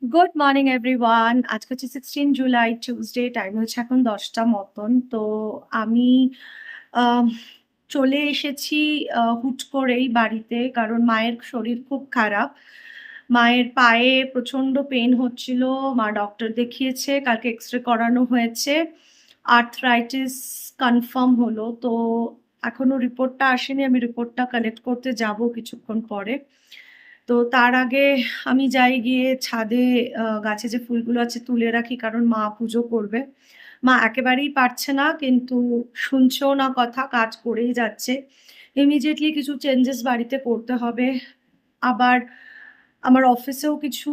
Good morning everyone. আজকে হচ্ছে 16 July Tuesday. Time হচ্ছে এখন 10টা মতন। তো আমি আম চলে এসেছি হুট করেই বাড়িতে। কারণ মায়ের শরীর খুব খারাপ। মায়ের পায়ে প্রচণ্ড পেইন হচ্ছিল। মা ডক্টর দেখিয়েছে। কালকে এক্স-রে করানো হয়েছে। আর্থ্রাইটিস কনফার্ম হলো। তো এখনো রিপোর্টটা আসেনি। আমি রিপোর্টটা কালেক্ট করতে যাবো কিছুক্ষণ পরে। তো তার আগে আমি যাই গিয়ে ছাদে গাছে যে ফুলগুলো আছে তুলে রাখি, কারণ মা পুজো করবে। মা একেবারেই পারছে না, কিন্তু শুনছেও না কথা, কাজ করেই যাচ্ছে। ইমিডিয়েটলি কিছু চেঞ্জেস বাড়িতে করতে হবে। আবার আমার অফিসেও কিছু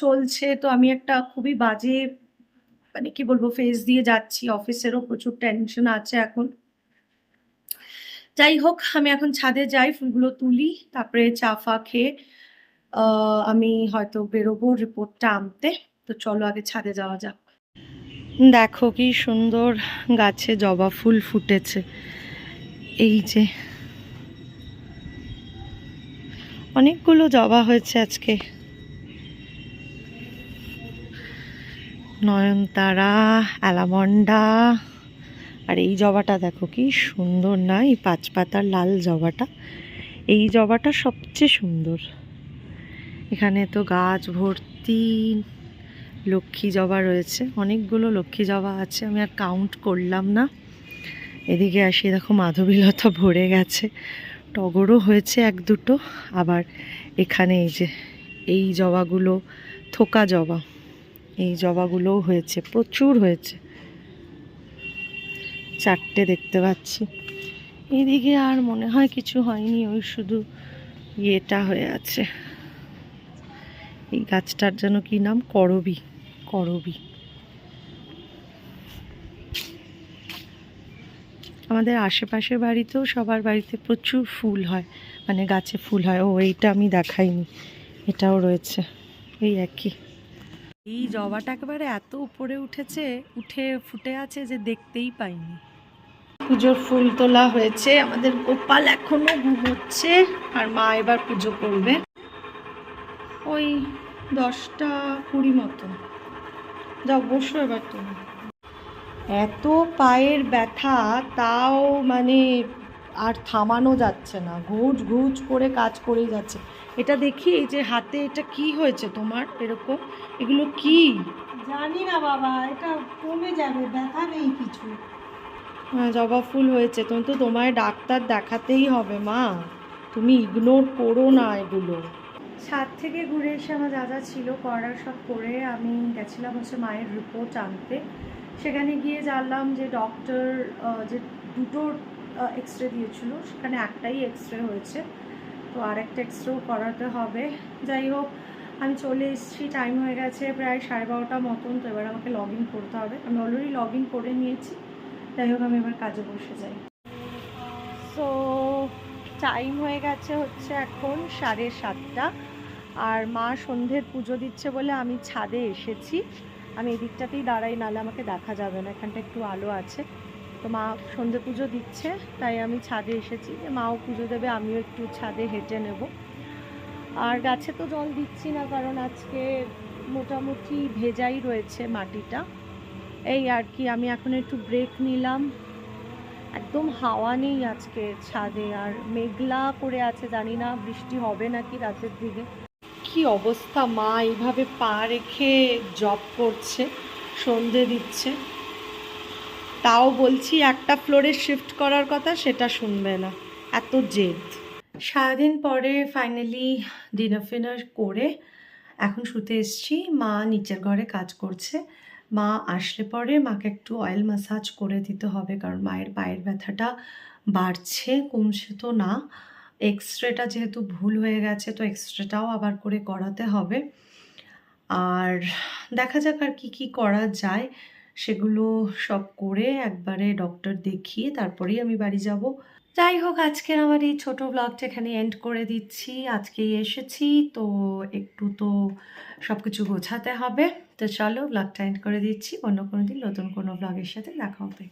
চলছে। তো আমি একটা খুবই বাজে, মানে কি বলবো, ফেজ দিয়ে যাচ্ছি। অফিসেরও প্রচুর টেনশন আছে এখন। যাই হোক, আমি এখন ছাদে যাই, ফুলগুলো তুলি, তারপরে চা-ফা খেয়ে আমি হয়তো বেরোবো রিপোর্টটা আনতে। তো চলো আগে ছাদে যাওয়া যাক। দেখো কি সুন্দর গাছে জবা ফুল ফুটেছে। এই যে অনেকগুলো জবা হয়েছে আজকে। নয়নতারা, অ্যালামন্ডা, আর এই জবাটা দেখো কি সুন্দর না, এই ৫ পাতার লাল জবাটা। এই জবাটা সবচেয়ে সুন্দর। এখানে তো গাছ ভর্তি লক্ষ্মী জবা রয়েছে, অনেকগুলো লক্ষ্মী জবা আছে, আমি আর কাউন্ট করলাম না। এদিকে আসি, দেখো মাধবীলতা ভরে গেছে, টগরও হয়েছে এক দুটো। আবার এখানে এই যে এই জবাগুলো থোকা জবা, এই জবাগুলোও হয়েছে, প্রচুর হয়েছে, 4টে দেখতে পাচ্ছি। এদিকে আর মনে হয় কিছু হয়নি, ওই শুধু ইয়েটা হয়ে আছে। এই গাছটার যেন কি নাম, করবী, করবী। আমাদের আশেপাশের বাড়িতেও সবার বাড়িতে প্রচুর ফুল হয়, মানে গাছে ফুল হয়। ও এইটা আমি দেখাইনি, এটাও রয়েছে এই একই। এই জবাটা একেবারে এত উপরে উঠেছে, উঠে ফুটে আছে যে দেখতেই পাইনি। পুজোর ফুল তোলা হয়েছে, আমাদের গোপাল এখনো ঘুমোচ্ছে, আর মা এবার পুজো করবে ওই 10টা 20 মতো। যাও বসো এবার তুমি। এত পায়ের ব্যথা, তাও মানে আর থামানো যাচ্ছে না, ঘুচ ঘুচ করে কাজ করেই যাচ্ছে। এটা দেখি, এই যে হাতে এটা কি হয়েছে তোমার এরকম, এগুলো কি? জানি না বাবা, এটা কমে যাবে, ব্যথা নেই কিছু। হ্যাঁ, জবা ফুল হয়েছে, তুমি তো, তোমায় ডাক্তার দেখাতেই হবে মা, তুমি ইগনোর করো না এগুলো। ছাদ থেকে ঘুরে এসে আমার যা যা ছিল করার সব করে আমি গেছিলাম হচ্ছে মায়ের রিপোর্ট আনতে। সেখানে গিয়ে জানলাম যে ডক্টর যে দুটো এক্স-রে দিয়েছিল, সেখানে একটাই এক্স-রে হয়েছে, তো আরেকটা এক্স-রেও করাতে হবে। যাই হোক, আমি চলে এসেছি, টাইম হয়ে গেছে প্রায় 12:30 মতন। তো এবার আমাকে লগ ইন করতে হবে, আমি অলরেডি লগ ইন করে নিয়েছি। যাই হোক, আমি এবার কাজে বসে যাই। সো টাইম হয়ে গেছে হচ্ছে এখন 7:30, আর মা সন্ধ্যের পুজো দিচ্ছে বলে আমি ছাদে এসেছি। আমি এদিকটাতেই দাঁড়াই, নাহলে আমাকে দেখা যাবে না, এখানটা একটু আলো আছে। তো মা সন্ধ্যে পুজো দিচ্ছে, তাই আমি ছাদে এসেছি, মাও পুজো দেবে, আমিও একটু ছাদে হেঁটে নেব। আর গাছে তো জল দিচ্ছি না, কারণ আজকে মোটামুটি ভেজাই রয়েছে মাটিটা, এই আর কি। আমি এখন একটু ব্রেক নিলাম, একদম হাওয়া নেই আজকে ছাদে, আর মেঘলা করে আছে, জানি না বৃষ্টি হবে নাকি রাতের দিকে। কি অবস্থা, মা এইভাবে পা রেখে জব করছে, সন্ধে দিচ্ছে, তাও বলছি একটা ফ্লোরে শিফট করার কথা, সেটা শুনবে না, এত জেদ। সারাদিন পরে ফাইনালি ডিনার ফিনার করে এখন শুতে এসছি। মা নিচের ঘরে কাজ করছে, মা আসলে পরে মাকে একটু অয়েল ম্যাসাজ করে দিতে হবে, কারণ মায়ের পায়ের ব্যথাটা বাড়ছে, কমছে তো না। এক্স-রেটা যেহেতু ভুল হয়ে গেছে, তো এক্স-রেটাও আবার করে করাতে হবে। আর দেখা যাক আর কি কি করা যায়, সেগুলো সব করে একবারে ডক্টর দেখিয়ে তারপরেই আমি বাড়ি যাব। যাই হোক, আজকের আমার এই ছোটো ব্লগটা এখানে এন্ড করে দিচ্ছি। আজকেই এসেছি তো একটু তো সব কিছু গোছাতে হবে। তো চলো ব্লগটা এন্ড করে দিচ্ছি, অন্য কোনো দিন নতুন কোনো ব্লগের সাথে দেখা হবে।